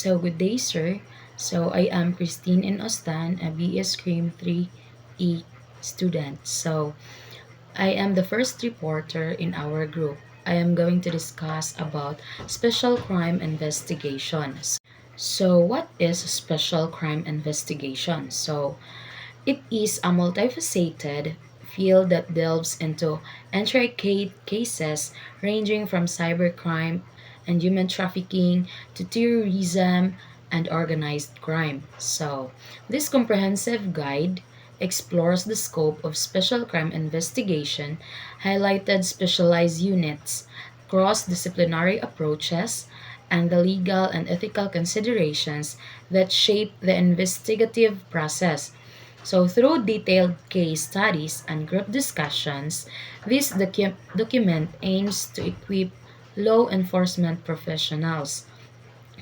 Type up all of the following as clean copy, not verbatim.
So good day, sir. So I am Christine Ostan, a BS Cream 3E student. So I am the first reporter in our group. I am going to discuss about special crime investigations. So what is special crime investigation? So it is a multifaceted field that delves into intricate cases ranging from cybercrime and human trafficking to terrorism and organized crime. So, this comprehensive guide explores the scope of special crime investigation, highlighted specialized units, cross-disciplinary approaches, and the legal and ethical considerations that shape the investigative process. So, through detailed case studies and group discussions, this document aims to equip law enforcement professionals,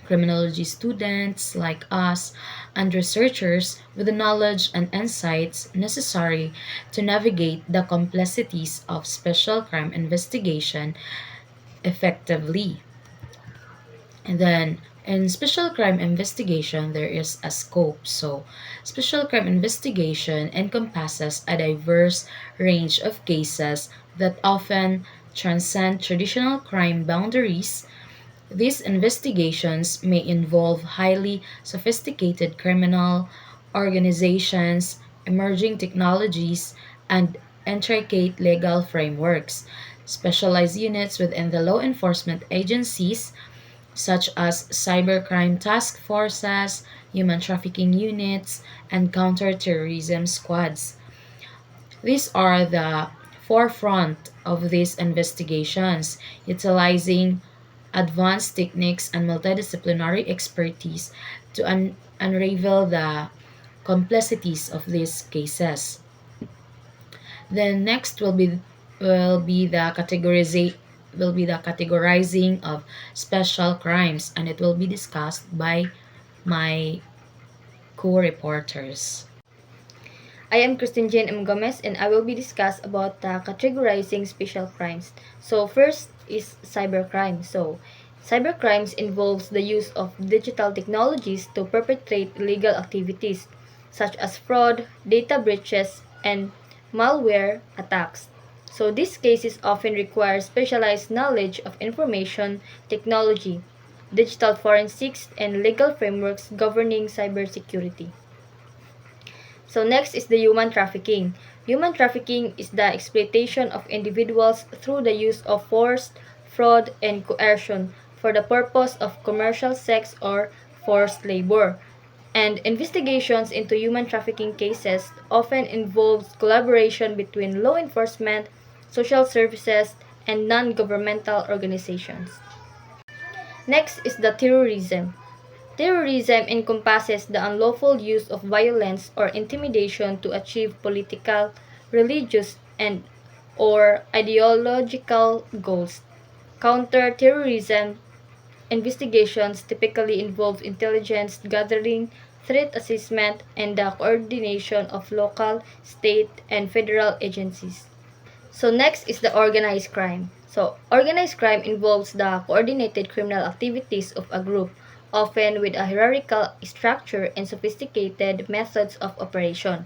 criminology students like us, and researchers with the knowledge and insights necessary to navigate the complexities of special crime investigation effectively. And then in special crime investigation, there is a scope. So, special crime investigation encompasses a diverse range of cases that often transcend traditional crime boundaries. These investigations may involve highly sophisticated criminal organizations, emerging technologies, and intricate legal frameworks. Specialized units within the law enforcement agencies such as cybercrime task forces, human trafficking units, and counterterrorism squads. These are the forefront of these investigations, utilizing advanced techniques and multidisciplinary expertise to unravel the complexities of these cases. Then next will be the categorizing of special crimes, and it will be discussed by my co-reporters. I am Christine Jane M. Gomez and I will be discuss about categorizing special crimes. So first is cybercrime. So cybercrimes involves the use of digital technologies to perpetrate illegal activities such as fraud, data breaches, and malware attacks. So these cases often require specialized knowledge of information technology, digital forensics, and legal frameworks governing cybersecurity. So next is the human trafficking. Human trafficking is the exploitation of individuals through the use of force, fraud, and coercion for the purpose of commercial sex or forced labor. And investigations into human trafficking cases often involves collaboration between law enforcement, social services, and non-governmental organizations. Next is the terrorism. Terrorism encompasses the unlawful use of violence or intimidation to achieve political, religious, and or ideological goals. Counter-terrorism investigations typically involve intelligence gathering, threat assessment, and the coordination of local, state, and federal agencies. So next is the organized crime. So organized crime involves the coordinated criminal activities of a group, often with a hierarchical structure and sophisticated methods of operation.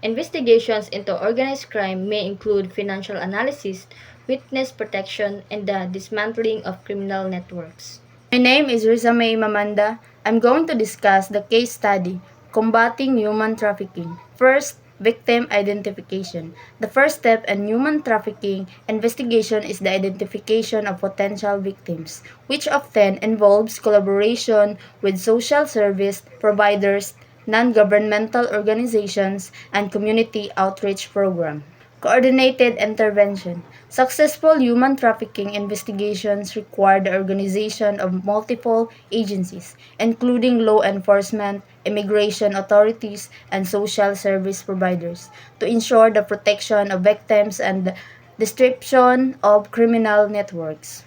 Investigations into organized crime may include financial analysis, witness protection, and the dismantling of criminal networks. My name is Rizame Mamanda. I'm going to discuss the case study, Combating Human Trafficking. First, victim identification. The first step in human trafficking investigation is the identification of potential victims, which often involves collaboration with social service providers, non-governmental organizations, and community outreach programs. Coordinated intervention. Successful human trafficking investigations require the organization of multiple agencies, including law enforcement, immigration authorities, and social service providers, to ensure the protection of victims and the disruption of criminal networks.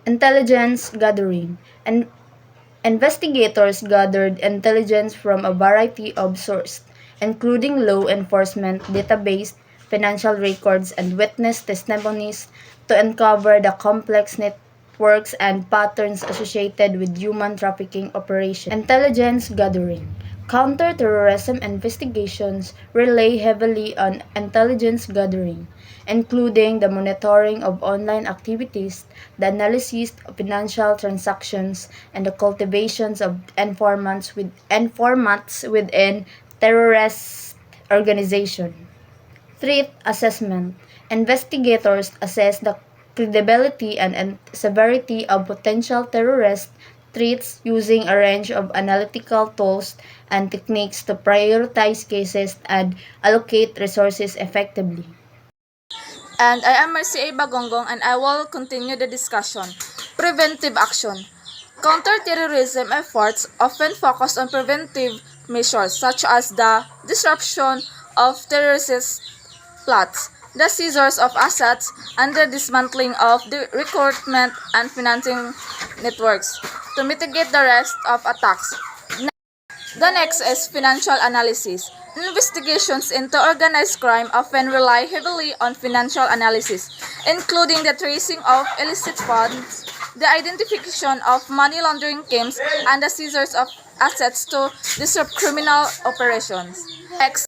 Intelligence gathering. And investigators gathered intelligence from a variety of sources, including law enforcement database, financial records, and witness testimonies to uncover the complex networks and patterns associated with human trafficking operations. Intelligence gathering. Counterterrorism investigations rely heavily on intelligence gathering, including the monitoring of online activities, the analysis of financial transactions, and the cultivations of informants within terrorist organization. Threat assessment. Investigators assess the credibility and severity of potential terrorist threats using a range of analytical tools and techniques to prioritize cases and allocate resources effectively. And I am Mercy A. Bagonggong and I will continue the discussion. Preventive action. Counterterrorism efforts often focus on preventive measures such as the disruption of terrorist plots, the seizures of assets, and the dismantling of the recruitment and financing networks to mitigate the risk of attacks. The next is financial analysis. Investigations into organized crime often rely heavily on financial analysis, including the tracing of illicit funds, the identification of money laundering schemes, and the seizures of assets to disrupt criminal operations. Next,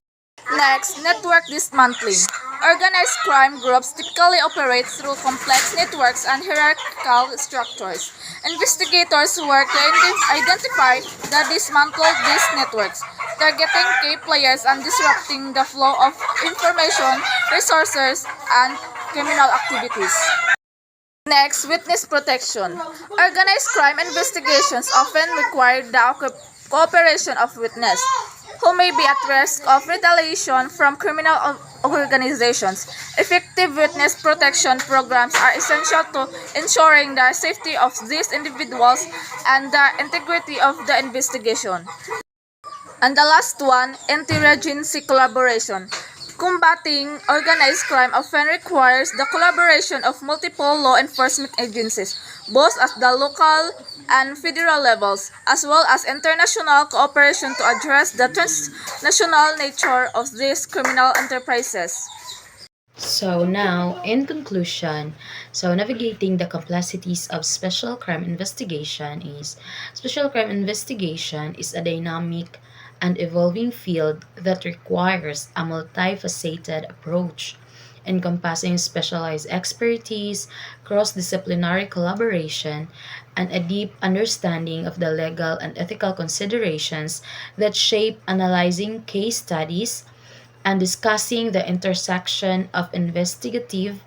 network dismantling. Organized crime groups typically operate through complex networks and hierarchical structures. Investigators work to identify the dismantled these networks, targeting key players and disrupting the flow of information, resources, and criminal activities. Next, witness protection. Organized crime investigations often require the cooperation of witnesses who may be at risk of retaliation from criminal organizations. Effective witness protection programs are essential to ensuring the safety of these individuals and the integrity of the investigation. And the last one, interagency collaboration. Combating organized crime often requires the collaboration of multiple law enforcement agencies, both at the local and federal levels, as well as international cooperation to address the transnational nature of these criminal enterprises. So now, in conclusion, navigating the complexities of special crime investigation is a dynamic and evolving field that requires a multifaceted approach encompassing specialized expertise, cross-disciplinary collaboration, and a deep understanding of the legal and ethical considerations that shape analyzing case studies and discussing the intersection of investigative,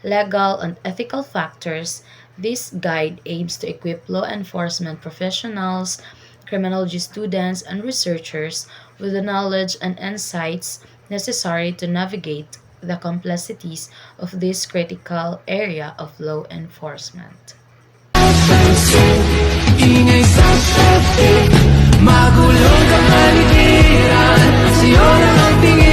legal, and ethical factors. This guide aims to equip law enforcement professionals, criminology students, and researchers with the knowledge and insights necessary to navigate the complexities of this critical area of law enforcement. Ingay sa traffic, magulong kapaligiran, siyo ng ating